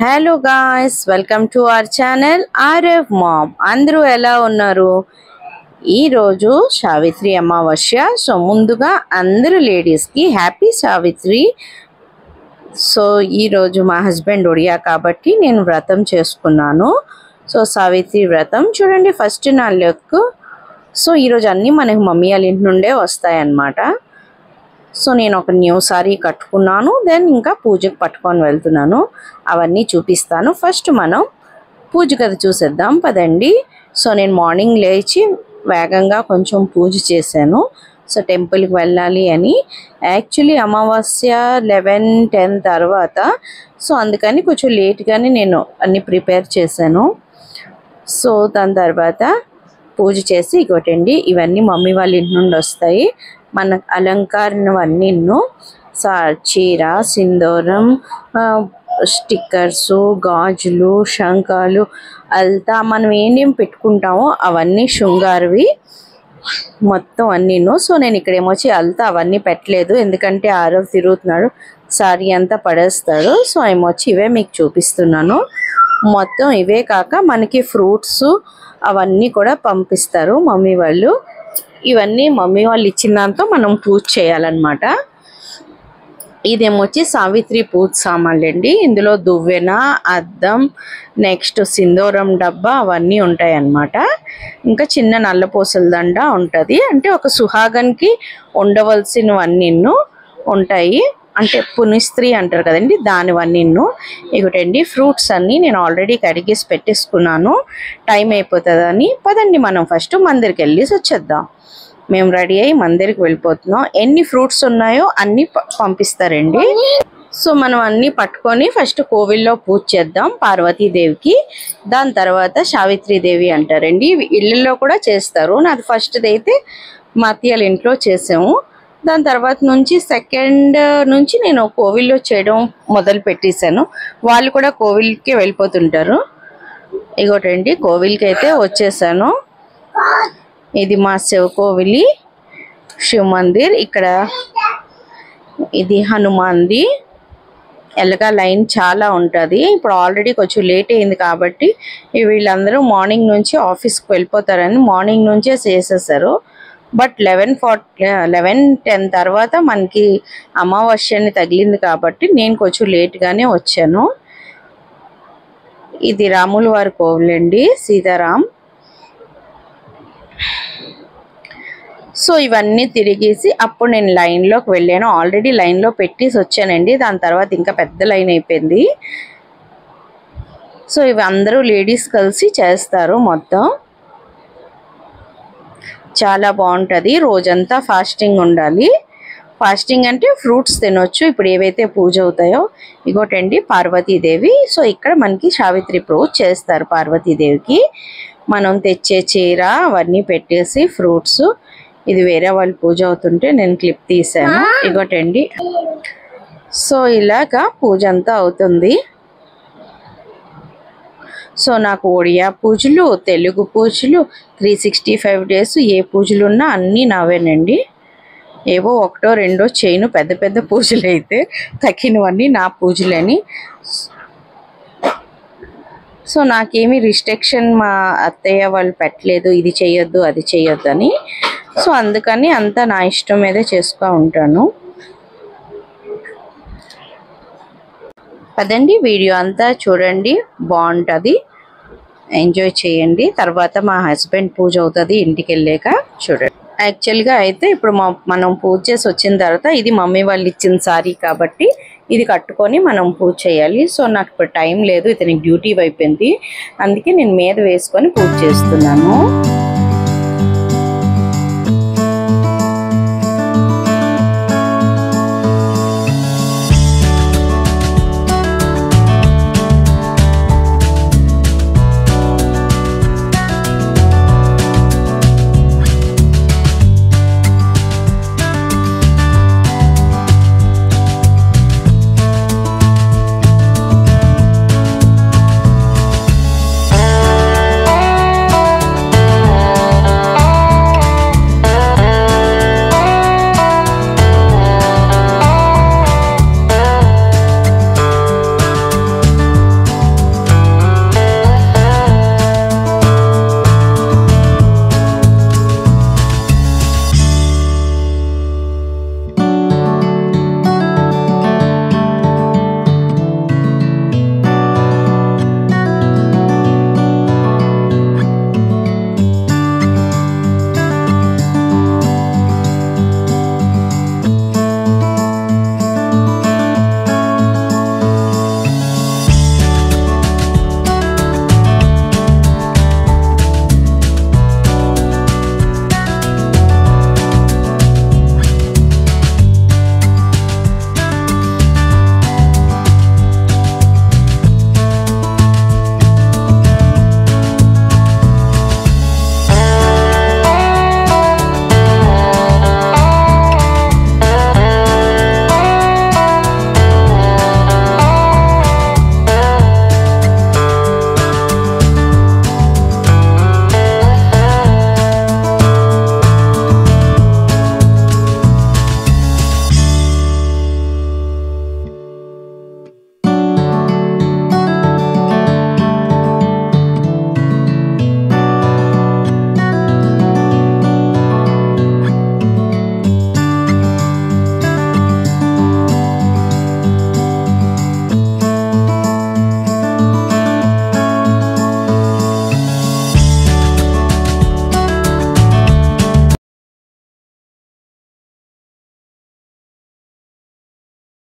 Hello guys, welcome to our channel RF Mom. అందరూ ఎలా ఉన్నారు? ఈరోజు సావిత్రి అమావాస్య. సో ముందుగా అందరూ లేడీస్కి హ్యాపీ సావిత్రి. సో ఈరోజు మా హస్బెండ్ ఒడియా కాబట్టి నేను వ్రతం చేసుకున్నాను. సో సావిత్రి వ్రతం చూడండి. ఫస్ట్ నా లుక్. సో ఈరోజు అన్నీ మనకి మమ్మీ వాళ్ళ ఇంటి నుండే వస్తాయన్నమాట. సో నేను ఒక న్యూ సారీ కట్టుకున్నాను. దెన్ ఇంకా పూజకు పట్టుకొని వెళ్తున్నాను. అవన్నీ చూపిస్తాను. ఫస్ట్ మనం పూజ గది చూసేద్దాం పదండి. సో నేను మార్నింగ్ లేచి వేగంగా కొంచెం పూజ చేశాను. సో టెంపుల్కి వెళ్ళాలి అని. యాక్చువల్లీ అమావాస్య 11-10 తర్వాత. సో అందుకని కొంచెం లేట్గానే నేను అన్నీ ప్రిపేర్ చేశాను. సో దాని తర్వాత పూజ చేసి ఇగోటండి, ఇవన్నీ మమ్మీ వాళ్ళ ఇంటి నుండి వస్తాయి. మన అలంకరణవన్నీ చీర, సింధూరం, స్టిక్కర్సు, గాజులు, శంఖాలు, అల్తా మనం ఏమేమి పెట్టుకుంటామో అవన్నీ శృంగారవి మొత్తం అన్నీను. సో నేను ఇక్కడేమొచ్చి అల్తా అవన్నీ పెట్టలేదు, ఎందుకంటే ఆరవ్ తిరుగుతున్నాడు, సారీ అంతా పడేస్తాడు. సో ఏమొచ్చి ఇవే మీకు చూపిస్తున్నాను. మొత్తం ఇవే కాక మనకి ఫ్రూట్స్ అవన్నీ కూడా పంపిస్తారు మమ్మీ వాళ్ళు. ఇవన్నీ మమ్మీ వాళ్ళు ఇచ్చిన దాంతో మనం పూజ చేయాలన్నమాట. ఇదేమొచ్చి సావిత్రి పూజ సామాన్లు అండి. ఇందులో దువ్వెన, అద్దం, నెక్స్ట్ సింధూరం డబ్బా అవన్నీ ఉంటాయి అన్నమాట. ఇంకా చిన్న నల్లపూసల దండ ఉంటుంది. అంటే ఒక సుహాగన్కి ఉండవలసినవన్నీ ఉంటాయి. అంటే పునిస్త్రీ అంటారు కదండి, దానివన్నీ. ఇకటండి ఫ్రూట్స్ అన్నీ నేను ఆల్రెడీ కడిగేసి పెట్టేసుకున్నాను, టైం అయిపోతుందని. పదండి మనం ఫస్ట్ మందిరికి వెళ్ళేసి వచ్చేద్దాం. మేము రెడీ అయ్యి మందిరికి వెళ్ళిపోతున్నాం. ఎన్ని ఫ్రూట్స్ ఉన్నాయో అన్నీ పంపిస్తారండి. సో మనం అన్నీ పట్టుకొని ఫస్ట్ కోవిల్లో పూజ చేద్దాం పార్వతీదేవికి. దాని తర్వాత సావిత్రీదేవి అంటారండి. ఇళ్ళల్లో కూడా చేస్తారు. నాది ఫస్ట్ది అయితే మా అత్తయ్యల ఇంట్లో చేసాము. దాని తర్వాత నుంచి సెకండ్ నుంచి నేను కోవిల్లో చేయడం మొదలు పెట్టేశాను. వాళ్ళు కూడా కోవిల్కి వెళ్ళిపోతుంటారు. ఇగోటండి కోవిల్కి అయితే వచ్చేసాను. ఇది మా శివకోవిలి శివ మందిర్. ఇక్కడ ఇది హనుమాన్ది. ఎలాగా లైన్ చాలా ఉంటుంది. ఇప్పుడు ఆల్రెడీ కొంచెం లేట్ అయింది కాబట్టి వీళ్ళందరూ మార్నింగ్ నుంచి ఆఫీస్కి వెళ్ళిపోతారని మార్నింగ్ నుంచే చేసేసారు. బట్ 11-10 తర్వాత మనకి అమావాస్యని తగిలింది కాబట్టి నేను కొంచెం లేట్గానే వచ్చాను. ఇది రాముల వారి కోవిలండి, సీతారాం. సో ఇవన్నీ తిరిగేసి అప్పుడు నేను లైన్లోకి వెళ్ళాను. ఆల్రెడీ లైన్లో పెట్టేసి వచ్చానండి. దాని తర్వాత ఇంకా పెద్ద లైన్ అయిపోయింది. సో ఇవి అందరూ లేడీస్ కలిసి చేస్తారు. మొత్తం చాలా బాగుంటుంది. రోజంతా ఫాస్టింగ్ ఉండాలి. ఫాస్టింగ్ అంటే ఫ్రూట్స్ తినొచ్చు. ఇప్పుడు ఏవైతే పూజ అవుతాయో ఇగోటండి పార్వతీదేవి. సో ఇక్కడ మనకి సావిత్రి పూజ చేస్తారు పార్వతీదేవికి. మనం తెచ్చే చీర అవన్నీ పెట్టేసి ఫ్రూట్స్. ఇది వేరే వాళ్ళు పూజ అవుతుంటే నేను క్లిప్ తీసాను. ఇగోటండి. సో ఇలాగా పూజ అంతా అవుతుంది. సో నాకు ఒడియా పూజలు, తెలుగు పూజలు, 365 days ఏ పూజలు ఉన్నా అన్నీ నావేనండి. ఏవో ఒకటో రెండో చేయను. పెద్ద పెద్ద పూజలు అయితే తక్కినవన్నీ నా పూజలని. సో నాకేమీ రిస్ట్రిక్షన్ మా అత్తయ్య వాళ్ళు పెట్టలేదు, ఇది చేయొద్దు అది చేయొద్దు అని. సో అందుకని అంతా నా ఇష్టం మీదే చేసుకో ఉంటాను. పదండి వీడియో అంతా చూడండి, బాగుంటుంది, ఎంజాయ్ చేయండి. తర్వాత మా హస్బెండ్ పూజ అవుతుంది ఇంటికి వెళ్ళాక చూడండి. యాక్చువల్గా అయితే ఇప్పుడు మనం పూజ చేసి వచ్చిన తర్వాత ఇది మమ్మీ వాళ్ళు ఇచ్చిన సారీ కాబట్టి ఇది కట్టుకొని మనం పూజ చేయాలి. సో నాకు ఇప్పుడు టైం లేదు, ఇతనికి డ్యూటీ అయిపోయింది, అందుకే నేను మీద వేసుకొని పూజ చేస్తున్నాను.